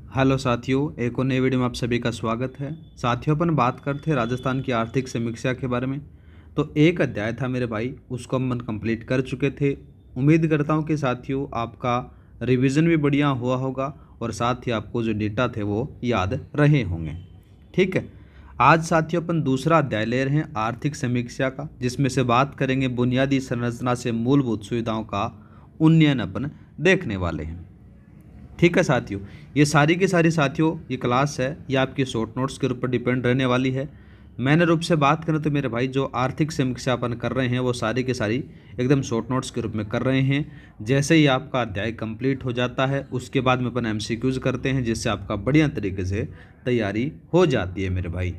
Hello साथियों, एक और नई वीडियो में आप सभी का स्वागत है। साथियों, अपन बात करते हैं राजस्थान की आर्थिक समीक्षा के बारे में। तो एक अध्याय था मेरे भाई, उसको हम कंप्लीट कर चुके थे। उम्मीद करता हूँ कि साथियों आपका रिवीजन भी बढ़िया हुआ होगा और साथ ही आपको जो डेटा थे वो याद रहे होंगे। ठीक है, आज साथियों अपन दूसरा अध्याय ले रहे हैं आर्थिक समीक्षा का, जिसमें से बात करेंगे बुनियादी संरचना से मूलभूत सुविधाओं का उन्नयन अपन देखने वाले हैं। ठीक है साथियों, ये सारी की सारी साथियों ये क्लास है, ये आपके शॉर्ट नोट्स के ऊपर डिपेंड रहने वाली है। मैंने रूप से बात करें तो मेरे भाई जो आर्थिक समीक्षा अपन कर रहे हैं वो सारी की सारी एकदम शॉर्ट नोट्स के रूप में कर रहे हैं। जैसे ही आपका अध्याय कंप्लीट हो जाता है उसके बाद में अपन एमसीक्यूज करते हैं, जिससे आपका बढ़िया तरीके से तैयारी हो जाती है मेरे भाई।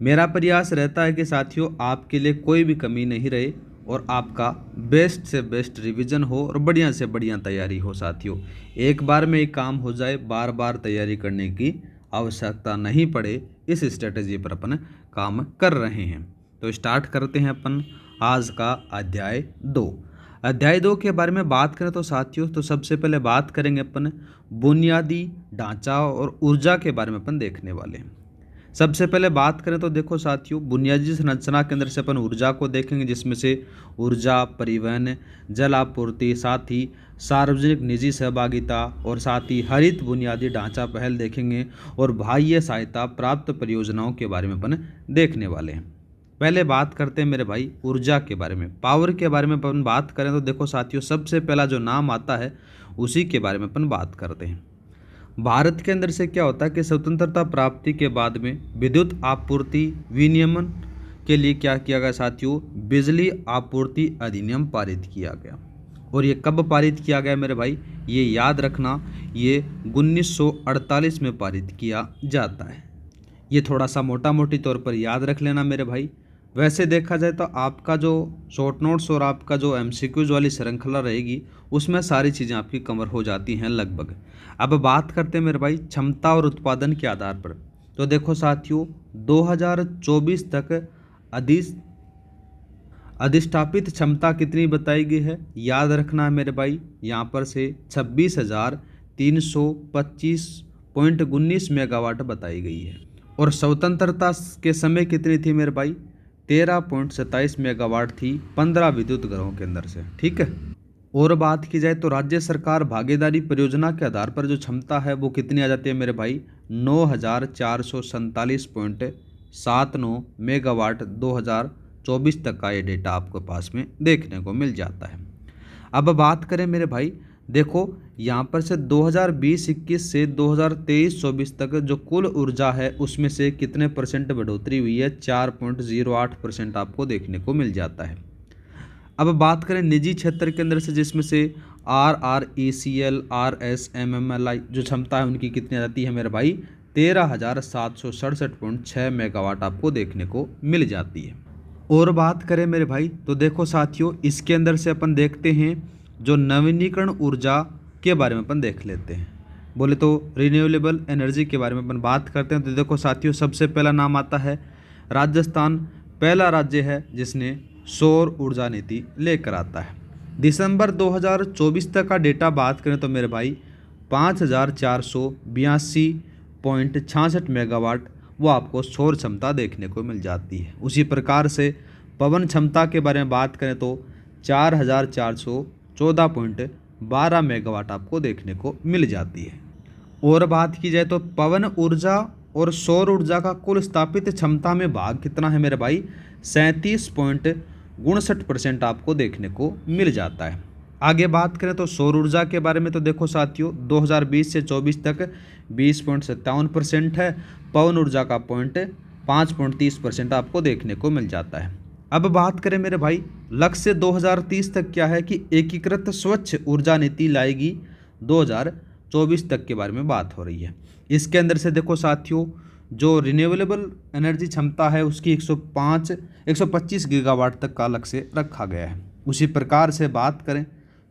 मेरा प्रयास रहता है कि साथियों आपके लिए कोई भी कमी नहीं रहे और आपका बेस्ट से बेस्ट रिवीजन हो और बढ़िया से बढ़िया तैयारी हो साथियों। एक बार में एक काम हो जाए, बार बार तैयारी करने की आवश्यकता नहीं पड़े, इस स्ट्रेटजी पर अपन काम कर रहे हैं। तो स्टार्ट करते हैं अपन आज का अध्याय 2। अध्याय 2 के बारे में बात करें तो साथियों, तो सबसे पहले बात करेंगे अपन बुनियादी ढांचा और ऊर्जा के बारे में अपन देखने वाले हैं। सबसे पहले बात करें तो देखो साथियों, बुनियादी संरचना के अंदर से अपन ऊर्जा को देखेंगे, जिसमें से ऊर्जा, परिवहन, जल आपूर्ति, साथ ही सार्वजनिक निजी सहभागिता और साथ ही हरित बुनियादी ढांचा पहल देखेंगे और बाह्य सहायता प्राप्त परियोजनाओं के बारे में अपन देखने वाले हैं। पहले बात करते हैं मेरे भाई ऊर्जा के बारे में। पावर के बारे में अपन बात करें तो देखो साथियों, सबसे पहला जो नाम आता है उसी के बारे में अपन बात करते हैं। भारत के अंदर से क्या होता है कि स्वतंत्रता प्राप्ति के बाद में विद्युत आपूर्ति विनियमन के लिए क्या किया गया साथियों, बिजली आपूर्ति अधिनियम पारित किया गया। और ये कब पारित किया गया मेरे भाई, ये याद रखना, ये 1948 में पारित किया जाता है। ये थोड़ा सा मोटा मोटी तौर पर याद रख लेना मेरे भाई। वैसे देखा जाए तो आपका जो शॉर्ट नोट्स और आपका जो एमसीक्यूज वाली श्रृंखला रहेगी उसमें सारी चीज़ें आपकी कवर हो जाती हैं लगभग। अब बात करते हैं मेरे भाई क्षमता और उत्पादन के आधार पर। तो देखो साथियों, 2024 तक अधिष्ठापित क्षमता कितनी बताई गई है, याद रखना है मेरे भाई, यहाँ पर से 26,325.19 मेगावाट बताई गई है। और स्वतंत्रता के समय कितनी थी मेरे भाई, 13.27 मेगावाट थी 15 विद्युत घरों के अंदर से। ठीक है, और बात की जाए तो राज्य सरकार भागीदारी परियोजना के आधार पर जो क्षमता है वो कितनी आ जाती है मेरे भाई, 9,447.79 मेगावाट 2024 तक का ये डेटा आपको पास में देखने को मिल जाता है। अब बात करें मेरे भाई, देखो यहाँ पर से 2020-21 से 2023-24 तक जो कुल ऊर्जा है उसमें से कितने परसेंट बढ़ोतरी हुई है, 4.08% आपको देखने को मिल जाता है। अब बात करें निजी क्षेत्र के अंदर से, जिसमें से RRECL, RSMMLI जो क्षमता है उनकी कितनी आ जाती है मेरे भाई, 13,767.6 मेगावाट आपको देखने को मिल जाती है। और बात करें मेरे भाई तो देखो साथियों, इसके अंदर से अपन देखते हैं जो नवीनीकरण ऊर्जा के बारे में अपन देख लेते हैं। बोले तो रिन्यूएबल एनर्जी के बारे में अपन बात करते हैं। तो देखो साथियों, सबसे पहला नाम आता है राजस्थान, पहला राज्य है जिसने सौर ऊर्जा नीति लेकर आता है। दिसंबर 2024 तक का डेटा बात करें तो मेरे भाई 5,482.66 मेगावाट वो आपको सौर क्षमता देखने को मिल जाती है। उसी प्रकार से पवन क्षमता के बारे में बात करें तो 4,414.12 मेगावाट आपको देखने को मिल जाती है। और बात की जाए तो पवन ऊर्जा और सौर ऊर्जा का कुल स्थापित क्षमता में भाग कितना है मेरे भाई, 37.59% आपको देखने को मिल जाता है। आगे बात करें तो सौर ऊर्जा के बारे में तो देखो साथियों, 2020 से 24 तक 20.57% है। पवन ऊर्जा का 5.30% आपको देखने को मिल जाता है। अब बात करें मेरे भाई लक्ष्य 2030 तक क्या है कि एकीकृत स्वच्छ ऊर्जा नीति लाएगी 2024 तक के बारे में बात हो रही है। इसके अंदर से देखो साथियों, जो रिन्यूएबल एनर्जी क्षमता है उसकी 125 गीगावाट तक का लक्ष्य रखा गया है। उसी प्रकार से बात करें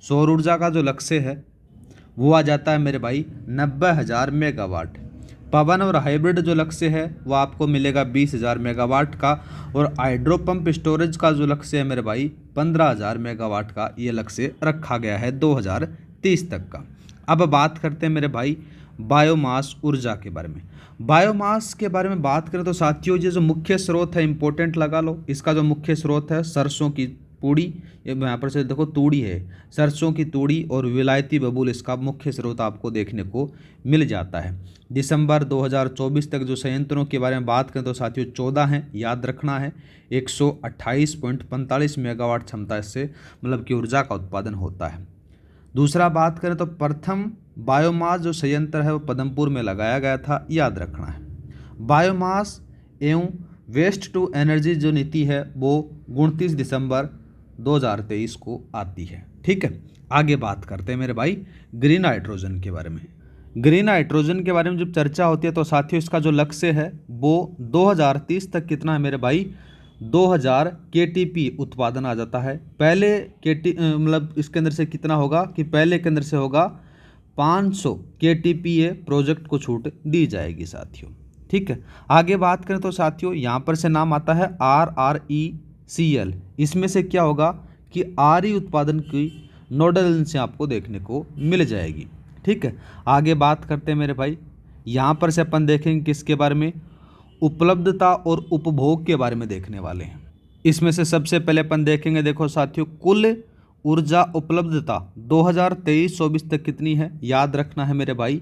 सौर ऊर्जा का जो लक्ष्य है वो आ जाता है मेरे भाई 90,000 मेगावाट। पवन और हाइब्रिड जो लक्ष्य है वो आपको मिलेगा 20,000 मेगावाट का। और हाइड्रो पंप स्टोरेज का जो लक्ष्य है मेरे भाई 15,000 मेगावाट का ये लक्ष्य रखा गया है 2030 तक का। अब बात करते हैं मेरे भाई बायोमास ऊर्जा के बारे में। बायोमास के बारे में बात करें तो साथियों, ये जो मुख्य स्रोत है, इंपॉर्टेंट लगा लो, इसका जो मुख्य स्रोत है सरसों की पूड़ी, ये यहाँ पर से देखो तूड़ी है, सरसों की तूड़ी और विलायती बबूल इसका मुख्य स्रोत आपको देखने को मिल जाता है। दिसंबर 2024 तक जो संयंत्रों के बारे में बात करें तो साथियों 14 हैं, याद रखना है। 128.45 मेगावाट क्षमता इससे मतलब कि ऊर्जा का उत्पादन होता है। दूसरा बात करें तो प्रथम बायोमास जो संयंत्र है वो पदमपुर में लगाया गया था, याद रखना है। बायोमास एवं वेस्ट टू एनर्जी जो नीति है वो 29 दिसंबर 2023 को आती है। ठीक है, आगे बात करते हैं मेरे भाई ग्रीन हाइड्रोजन के बारे में। ग्रीन हाइड्रोजन के बारे में जब चर्चा होती है तो साथियों इसका जो लक्ष्य है वो 2030 तक कितना है मेरे भाई, 2000 KTP उत्पादन आ जाता है। पहले मतलब इसके अंदर से कितना होगा कि पहले के अंदर से होगा 500 KTP ये प्रोजेक्ट को छूट दी जाएगी साथियों। ठीक है, आगे बात करें तो साथियों यहाँ पर से नाम आता है RRECL। इसमें से क्या होगा कि RE उत्पादन की नोडल एजेंसी आपको देखने को मिल जाएगी। ठीक है, आगे बात करते हैं मेरे भाई, यहाँ पर से अपन देखेंगे किसके बारे में, उपलब्धता और उपभोग के बारे में देखने वाले हैं। इसमें से सबसे पहले अपन देखेंगे, देखो साथियों कुल ऊर्जा उपलब्धता 2023-24 तक कितनी है, याद रखना है मेरे भाई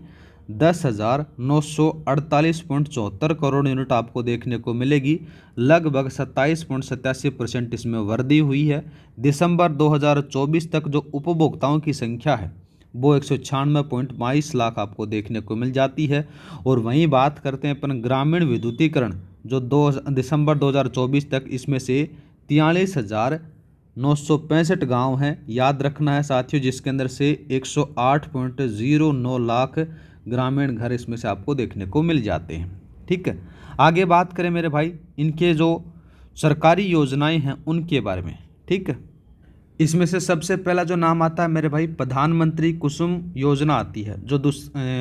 10,948.74 करोड़ यूनिट आपको देखने को मिलेगी। लगभग 27.87% इसमें वृद्धि हुई है। दिसंबर 2024 तक जो उपभोक्ताओं की संख्या है वो 196.22 लाख आपको देखने को मिल जाती है। और वहीं बात करते हैं अपन ग्रामीण विद्युतीकरण जो दिसंबर 2024 तक, इसमें से 43,965 गांव हैं, याद रखना है साथियों, जिसके अंदर से 108.09 लाख ग्रामीण घर इसमें से आपको देखने को मिल जाते हैं। ठीक है, आगे बात करें मेरे भाई इनके जो सरकारी योजनाएं हैं उनके बारे में। ठीक है, इसमें से सबसे पहला जो नाम आता है मेरे भाई प्रधानमंत्री कुसुम योजना आती है जो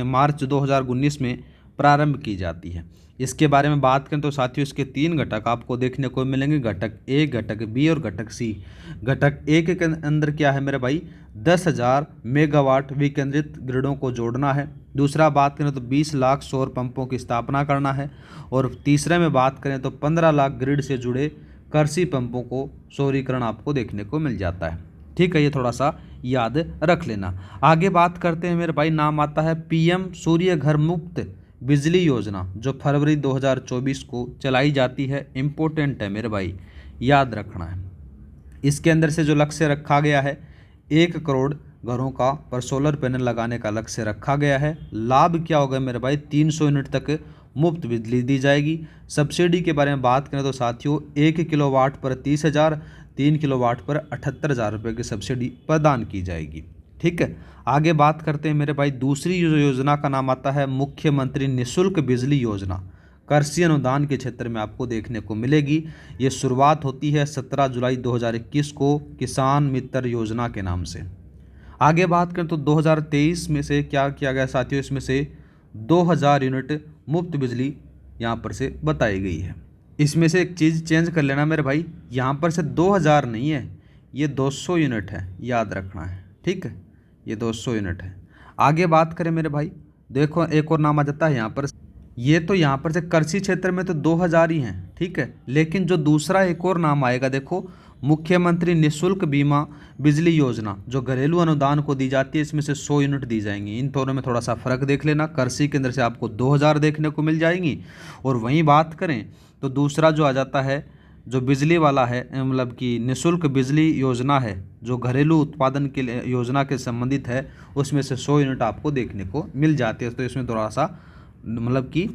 मार्च 2019 में प्रारंभ की जाती है। इसके बारे में बात करें तो साथियों इसके 3 घटक आपको देखने को मिलेंगे, घटक ए, घटक बी और घटक सी। घटक ए के अंदर क्या है मेरे भाई, 10,000 मेगावाट विकेंद्रित ग्रिडों को जोड़ना है। दूसरा बात करें तो 20 लाख सौर पंपों की स्थापना करना है। और तीसरे में बात करें तो 15 लाख ग्रिड से जुड़े कृषि पंपों को सौरीकरण आपको देखने को मिल जाता है। ठीक है, ये थोड़ा सा याद रख लेना। आगे बात करते हैं मेरे भाई, नाम आता है PM सूर्य घर मुक्त बिजली योजना जो फरवरी 2024 को चलाई जाती है। इम्पोर्टेंट है मेरे भाई, याद रखना है। इसके अंदर से जो लक्ष्य रखा गया है 1 करोड़ घरों का पर सोलर पैनल लगाने का लक्ष्य रखा गया है। लाभ क्या होगा मेरे भाई, 300 यूनिट तक मुफ्त बिजली दी जाएगी। सब्सिडी के बारे में बात करें तो साथियों 1 किलोवाट पर 30,000, 3 किलोवाट पर 78,000 रुपये की सब्सिडी प्रदान की जाएगी। ठीक है, आगे बात करते हैं मेरे भाई दूसरी योजना का नाम आता है मुख्यमंत्री निःशुल्क बिजली योजना। कृषि अनुदान के क्षेत्र में आपको देखने को मिलेगी। ये शुरुआत होती है 17 जुलाई 2021 को किसान मित्र योजना के नाम से। आगे बात करें तो 2023 में से क्या किया गया साथियों, इसमें से 2000 यूनिट मुफ्त बिजली यहाँ पर से बताई गई है। इसमें से एक चीज़ चेंज कर लेना मेरे भाई, यहाँ पर से 2000 नहीं है, ये 200 यूनिट है, याद रखना है। ठीक है, ये 200 यूनिट है। आगे बात करें मेरे भाई, देखो एक और नाम आ जाता है यहाँ पर, ये तो यहाँ पर से कृषि क्षेत्र में तो 2000 ही हैं। ठीक है, लेकिन जो दूसरा एक और नाम आएगा, देखो मुख्यमंत्री निःशुल्क बीमा बिजली योजना जो घरेलू अनुदान को दी जाती है, इसमें से 100 यूनिट दी जाएंगी। इन दोनों में थोड़ा सा फर्क देख लेना, कृषि के अंदर से आपको 2000 देखने को मिल जाएंगी। और वहीं बात करें तो दूसरा जो आ जाता है जो बिजली वाला है, मतलब कि निःशुल्क बिजली योजना है जो घरेलू उत्पादन के लिए योजना के संबंधित है, उसमें से 100 यूनिट आपको देखने को मिल जाती है। तो इसमें थोड़ा सा मतलब कि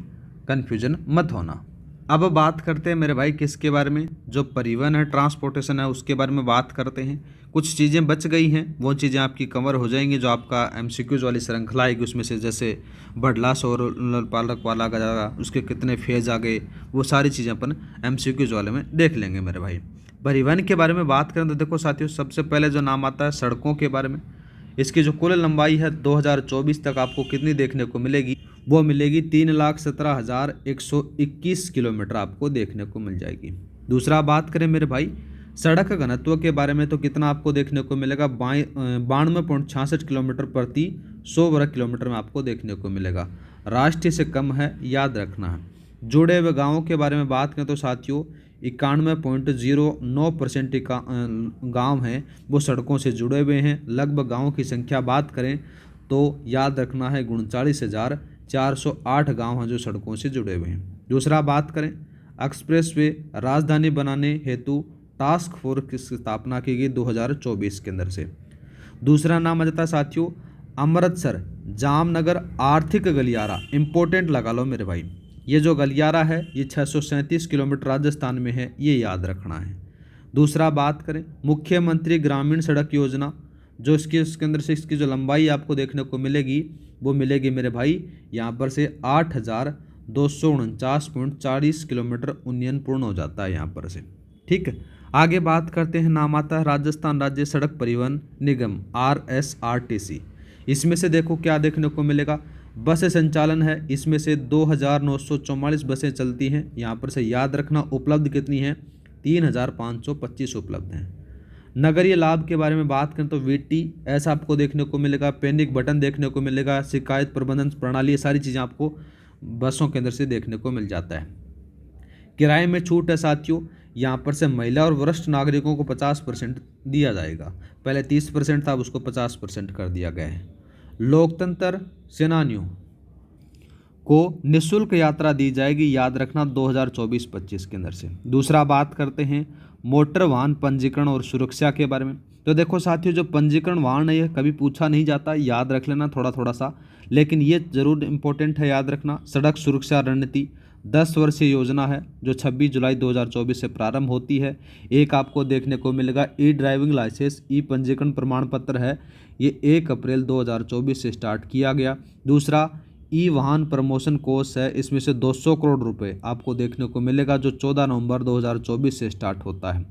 कन्फ्यूजन मत होना। अब बात करते हैं मेरे भाई किसके बारे में, जो परिवहन है, ट्रांसपोर्टेशन है, उसके बारे में बात करते हैं। कुछ चीज़ें बच गई हैं, वो चीज़ें आपकी कवर हो जाएंगी जो आपका MCQs वाली श्रृंखला आएगी उसमें से, जैसे बडला सौर पालक वाला का जाएगा, उसके कितने फेज आ गए, वो सारी चीज़ें अपन MCQs वाले में देख लेंगे मेरे भाई। परिवहन के बारे में बात करें तो देखो साथियों सबसे पहले जो नाम आता है सड़कों के बारे में। इसकी जो कुल लंबाई है 2024 तक आपको कितनी देखने को मिलेगी, वो मिलेगी 3,17,121 किलोमीटर आपको देखने को मिल जाएगी। दूसरा बात करें मेरे भाई सड़क घनत्व के बारे में, तो कितना आपको देखने को मिलेगा, 92.66 किलोमीटर प्रति 100 वर्ग किलोमीटर में आपको देखने को मिलेगा। राष्ट्रीय से कम है, याद रखना है। जुड़े हुए गाँवों के बारे में बात करें तो साथियों 91.09% गाँव हैं वो सड़कों से जुड़े हुए हैं। लगभग गाँवों की संख्या बात करें तो याद रखना है 39,408 गाँव हैं जो सड़कों से जुड़े हुए हैं। दूसरा बात करें एक्सप्रेस वे राजधानी बनाने हेतु टास्क फोर्स की स्थापना की गई 2024 के अंदर से। दूसरा नाम आ जाता है साथियों अमृतसर जामनगर आर्थिक गलियारा। इंपॉर्टेंट लगा लो मेरे भाई, ये जो गलियारा है ये 637 किलोमीटर राजस्थान में है, ये याद रखना है। दूसरा बात करें मुख्यमंत्री ग्रामीण सड़क योजना, जो इसके अंदर से इसकी जो लंबाई आपको देखने को मिलेगी वो मिलेगी मेरे भाई यहाँ पर से 8,249.40 किलोमीटर उन्नयन पूर्ण हो जाता है यहाँ पर से। ठीक है, आगे बात करते हैं। नाम आता है राजस्थान राज्य सड़क परिवहन निगम RSRTC। इसमें से देखो क्या देखने को मिलेगा, बस संचालन है, इसमें से 2,944 बसें चलती हैं यहाँ पर से, याद रखना। उपलब्ध कितनी हैं 3,525 उपलब्ध हैं। नगरीय लाभ के बारे में बात करें तो VT ऐसा आपको देखने को मिलेगा, पैनिक बटन देखने को मिलेगा, शिकायत प्रबंधन प्रणाली, ये सारी चीज़ें आपको बसों के अंदर से देखने को मिल जाता है। किराए में छूट है साथियों, यहाँ पर से महिला और वरिष्ठ नागरिकों को 50% दिया जाएगा, पहले 30% था, अब उसको 50% कर दिया गया है। लोकतंत्र सेनानियों को निःशुल्क यात्रा दी जाएगी, याद रखना 2024-25 के अंदर से। दूसरा बात करते हैं मोटर वाहन पंजीकरण और सुरक्षा के बारे में। तो देखो साथियों जो पंजीकरण वाहन है ये कभी पूछा नहीं जाता, याद रख लेना थोड़ा सा, लेकिन ये जरूर इंपॉर्टेंट है, याद रखना। सड़क सुरक्षा रणनीति 10 वर्षीय योजना है जो 26 जुलाई 2024 से प्रारंभ होती है। एक आपको देखने को मिलेगा ड्राइविंग लाइसेंस पंजीकरण प्रमाण पत्र है, ये 1 अप्रैल 2024 से स्टार्ट किया गया। दूसरा वाहन प्रमोशन कोर्स है, इसमें से 200 करोड़ रुपए आपको देखने को मिलेगा जो 14 नवंबर 2024 से स्टार्ट होता है।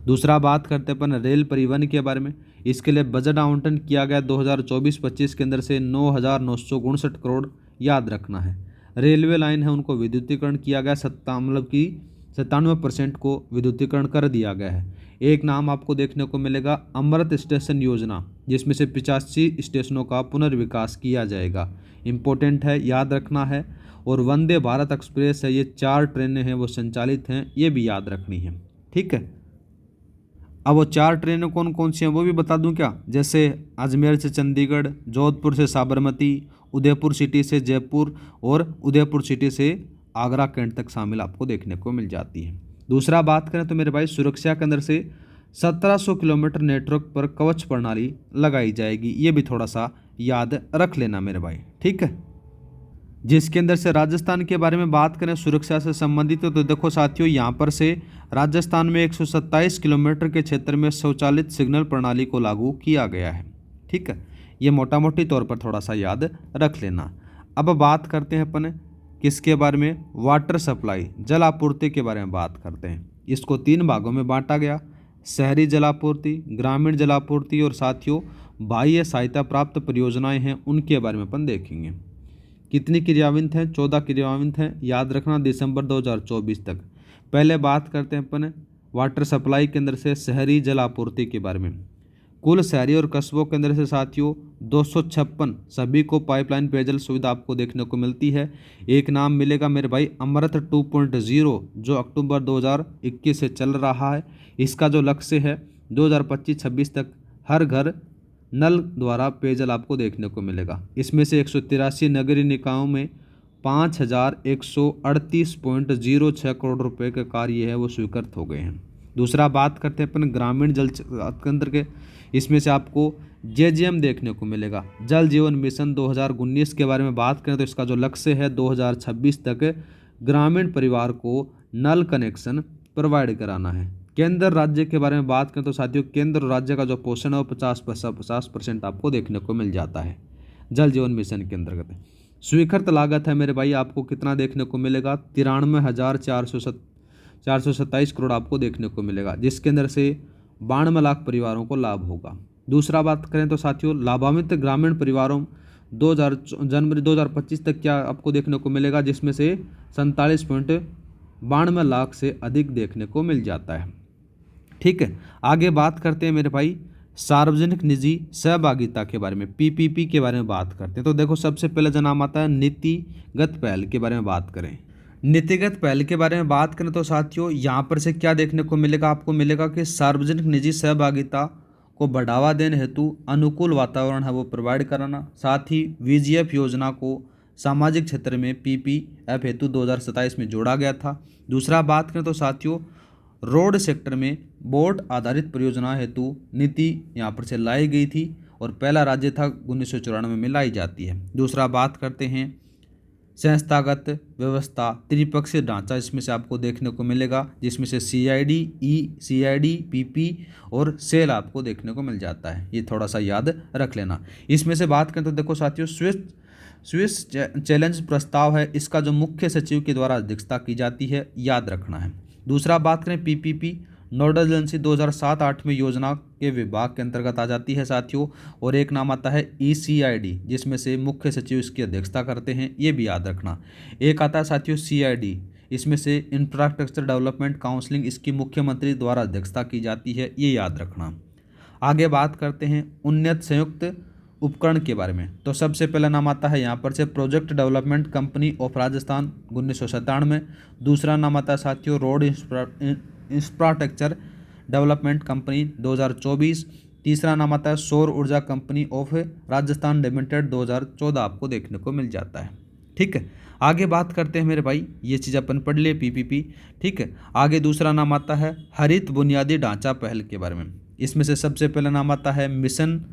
दूसरा बात करते हैं अपन रेल परिवहन के बारे में। इसके लिए बजट आवंटन किया गया 2024-25 के अंदर से 9,959 करोड़, याद रखना है। रेलवे लाइन है उनको विद्युतीकरण किया गया, 97% को विद्युतीकरण कर दिया गया है। एक नाम आपको देखने को मिलेगा अमृत स्टेशन योजना, जिसमें से 85 स्टेशनों का पुनर्विकास किया जाएगा, इम्पोर्टेंट है, याद रखना है। और वंदे भारत एक्सप्रेस है, ये 4 ट्रेनें हैं वो संचालित हैं, ये भी याद रखनी है। ठीक है, अब वो 4 ट्रेनें कौन कौन सी हैं वो भी बता दूं क्या, जैसे अजमेर से चंडीगढ़, जोधपुर से साबरमती, उदयपुर सिटी से जयपुर और उदयपुर सिटी से आगरा कैंट तक शामिल आपको देखने को मिल जाती है। दूसरा बात करें तो मेरे भाई सुरक्षा के अंदर से 1700 किलोमीटर नेटवर्क पर कवच प्रणाली लगाई जाएगी, ये भी थोड़ा सा याद रख लेना मेरे भाई। ठीक है, जिसके अंदर से राजस्थान के बारे में बात करें सुरक्षा से संबंधित तो देखो साथियों यहाँ पर से राजस्थान में 127 किलोमीटर के क्षेत्र में स्वचालित सिग्नल प्रणाली को लागू किया गया है। ठीक है, ये मोटा मोटी तौर पर थोड़ा सा याद रख लेना। अब बात करते हैं अपन किसके बारे में, वाटर सप्लाई जल आपूर्ति के बारे में बात करते हैं। इसको 3 भागों में बांटा गया, शहरी जलापूर्ति, ग्रामीण जलापूर्ति और साथियों बाह्य सहायता प्राप्त परियोजनाएं हैं उनके बारे में अपन देखेंगे। कितनी क्रियान्वित हैं, 14 क्रियान्वित हैं, याद रखना दिसंबर 2024 तक। पहले बात करते हैं अपन वाटर सप्लाई के अंदर से शहरी जल आपूर्ति के बारे में। कुल शहरी और कस्बों के अंदर से साथियों 256 सभी को पाइपलाइन पेयजल सुविधा आपको देखने को मिलती है। एक नाम मिलेगा मेरे भाई अमृत 2.0 जो अक्टूबर 2021 से चल रहा है। इसका जो लक्ष्य है 2025-26 तक हर घर नल द्वारा पेयजल आपको देखने को मिलेगा। इसमें से 183 नगरीय निकायों में 5,138.06 करोड़ रुपए के कार्य है वो स्वीकृत हो गए हैं। दूसरा बात करते हैं अपन ग्रामीण जल केंद्र के, इसमें से आपको JJM देखने को मिलेगा। जल जीवन मिशन 2019 के बारे में बात करें तो इसका जो लक्ष्य है 2026 तक ग्रामीण परिवार को नल कनेक्शन प्रोवाइड कराना है। केंद्र राज्य के बारे में बात करें तो साथियों केंद्र और राज्य का जो पोषण है वो 50% आपको देखने को मिल जाता है जल जीवन मिशन के अंतर्गत। स्वीकृत लागत है मेरे भाई आपको कितना देखने को मिलेगा, 93,427 करोड़ आपको देखने को मिलेगा, जिसके अंदर से 92 लाख परिवारों को लाभ होगा। दूसरा बात करें तो साथियों लाभान्वित ग्रामीण परिवारों जनवरी 2025 तक क्या आपको देखने को मिलेगा, जिसमें से 47.92 लाख से अधिक देखने को मिल जाता है। ठीक है, आगे बात करते हैं मेरे भाई सार्वजनिक निजी सहभागिता के बारे में, पीपीपी के बारे में बात करते हैं। तो देखो सबसे पहले जो नाम आता है नीतिगत पहल के बारे में बात करें। नीतिगत पहल के बारे में बात करें तो साथियों यहाँ पर से क्या देखने को मिलेगा, आपको मिलेगा कि सार्वजनिक निजी सहभागिता को बढ़ावा देने हेतु अनुकूल वातावरण है वो प्रोवाइड कराना, साथ ही वीजीएफ योजना को सामाजिक क्षेत्र में पीपीएफ हेतु 2027 में जोड़ा गया था। दूसरा बात करें तो साथियों रोड सेक्टर में बोर्ड आधारित परियोजना हेतु नीति यहाँ पर से लाई गई थी और पहला राज्य था 1994 में लाई जाती है। दूसरा बात करते हैं संस्थागत व्यवस्था त्रिपक्षीय ढांचा, इसमें से आपको देखने को मिलेगा जिसमें से सीआईडी, सीआईडी, पीपी और सेल आपको देखने को मिल जाता है। ये थोड़ा सा याद रख लेना। इसमें से बात करें तो देखो साथियों स्विस चैलेंज प्रस्ताव है, इसका जो मुख्य सचिव के द्वारा अध्यक्षता की जाती है, याद रखना है। दूसरा बात करें पीपीपी नोडल एजेंसी 2007-8 में योजना के विभाग के अंतर्गत आ जाती है साथियों। और एक नाम आता है ईसीआईडी जिसमें से मुख्य सचिव इसकी अध्यक्षता करते हैं, ये भी याद रखना। एक आता है साथियों सीआईडी, इसमें से इंफ्रास्ट्रक्चर डेवलपमेंट काउंसिलिंग, इसकी मुख्यमंत्री द्वारा अध्यक्षता की जाती है, ये याद रखना। आगे बात करते हैं उन्नत संयुक्त उपकरण के बारे में। तो सबसे पहला नाम आता है यहाँ पर से project development company of Rajasthan 1997। दूसरा नाम आता है साथियों रोड इंफ्रास्ट्रक्चर डेवलपमेंट कंपनी 2024। तीसरा नाम आता है सौर ऊर्जा कंपनी ऑफ राजस्थान लिमिटेड 2014 आपको देखने को मिल जाता है। ठीक है, आगे बात करते हैं मेरे भाई, ये चीज़ अपन पढ़ लिए पीपीपी। ठीक है, आगे दूसरा नाम आता है हरित बुनियादी ढांचा पहल के बारे में। इसमें से सबसे पहला नाम आता है मिशन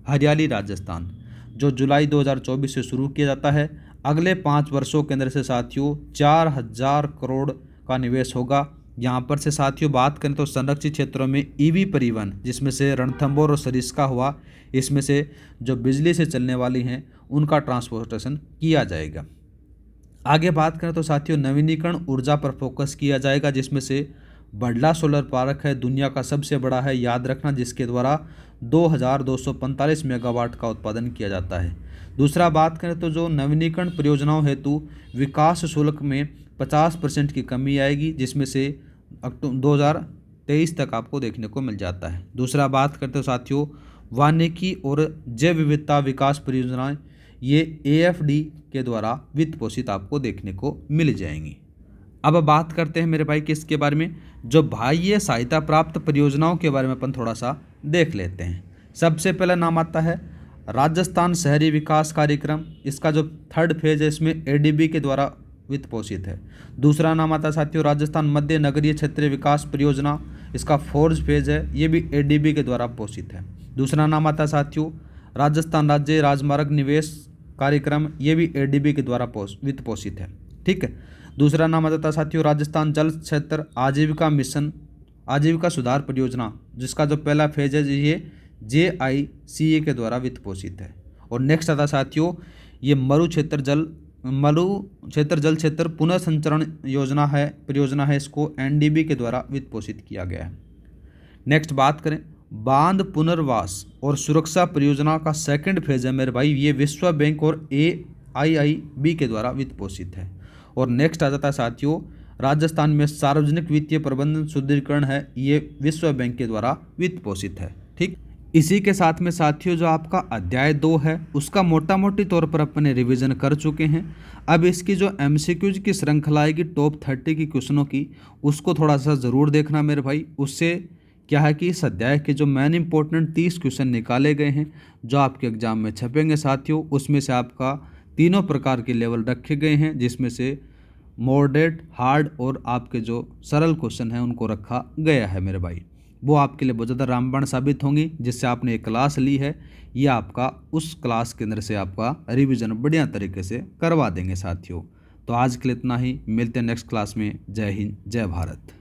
हरियाली राजस्थान, जो जुलाई 2024 से शुरू किया जाता है। अगले 5 वर्षों के अंदर से साथियों 4000 करोड़ का निवेश होगा। यहाँ पर से साथियों बात करें तो संरक्षित क्षेत्रों में ईवी परिवहन, जिसमें से रणथंभौर और सरिस्का हुआ, इसमें से जो बिजली से चलने वाली हैं उनका ट्रांसपोर्टेशन किया जाएगा। आगे बात करें तो साथियों नवीनीकरण ऊर्जा पर फोकस किया जाएगा, जिसमें से बड़ला सोलर पार्क है, दुनिया का सबसे बड़ा है, याद रखना, जिसके द्वारा 2245 मेगावाट का उत्पादन किया जाता है। दूसरा बात करें तो जो नवीनीकरण परियोजनाओं हेतु विकास शुल्क में 50% की कमी आएगी, जिसमें से 2023 तक आपको देखने को मिल जाता है। दूसरा बात करते हो साथियों वानिकी और जैव विविधता विकास परियोजनाएं, ये एएफडी के द्वारा वित्त पोषित आपको देखने को मिल जाएंगी। अब बात करते हैं मेरे भाई किसके बारे में, जो बाह्य सहायता प्राप्त परियोजनाओं के बारे में अपन थोड़ा सा देख लेते हैं। सबसे पहला नाम आता है राजस्थान शहरी विकास कार्यक्रम, इसका जो 3rd फेज है इसमें एडीबी के द्वारा वित्त पोषित है। दूसरा नाम आता है साथियों राजस्थान मध्य नगरीय क्षेत्रीय विकास परियोजना, इसका 4th फेज है, ये भी एडीबी के द्वारा पोषित है। दूसरा नाम आता है साथियों राजस्थान राज्य राजमार्ग निवेश कार्यक्रम, ये भी एडीबी के द्वारा वित्त पोषित है। ठीक है, दूसरा नाम आता है साथियों राजस्थान जल क्षेत्र आजीविका मिशन आजीविका सुधार परियोजना, जिसका जो पहला फेज है ये जेआईसीए के द्वारा वित्त पोषित है। और नेक्स्ट आता है साथियों ये मरु क्षेत्र जल क्षेत्र पुनर्संचरण योजना है परियोजना है, इसको एनडीबी के द्वारा वित्त पोषित किया गया है। नेक्स्ट बात करें बांध पुनर्वास और सुरक्षा परियोजना का 2nd फेज है मेरे भाई, ये विश्व बैंक और AIIB के द्वारा वित्त पोषित है। और नेक्स्ट आ जाता है साथियों राजस्थान में सार्वजनिक वित्तीय प्रबंधन सुदृढ़ीकरण है, ये विश्व बैंक के द्वारा वित्त पोषित है। ठीक, इसी के साथ में साथियों जो आपका अध्याय 2 है उसका मोटा मोटी तौर पर अपने रिवीजन कर चुके हैं। अब इसकी जो MCQs की श्रृंखला आएगी टॉप 30 की क्वेश्चनों की, उसको थोड़ा सा ज़रूर देखना मेरे भाई। उससे क्या है कि इस अध्याय के जो मेन इंपॉर्टेंट 30 क्वेश्चन निकाले गए हैं जो आपके एग्जाम में छपेंगे साथियों, उसमें से आपका तीनों प्रकार के लेवल रखे गए हैं, जिसमें से मॉडरेट, हार्ड और आपके जो सरल क्वेश्चन हैं उनको रखा गया है मेरे भाई। वो आपके लिए बहुत ज़्यादा रामबाण साबित होंगी। जिससे आपने एक क्लास ली है, ये आपका उस क्लास के अंदर से आपका रिवीजन बढ़िया तरीके से करवा देंगे साथियों। तो आज के लिए इतना ही, मिलते हैं नेक्स्ट क्लास में। जय हिंद, जय भारत।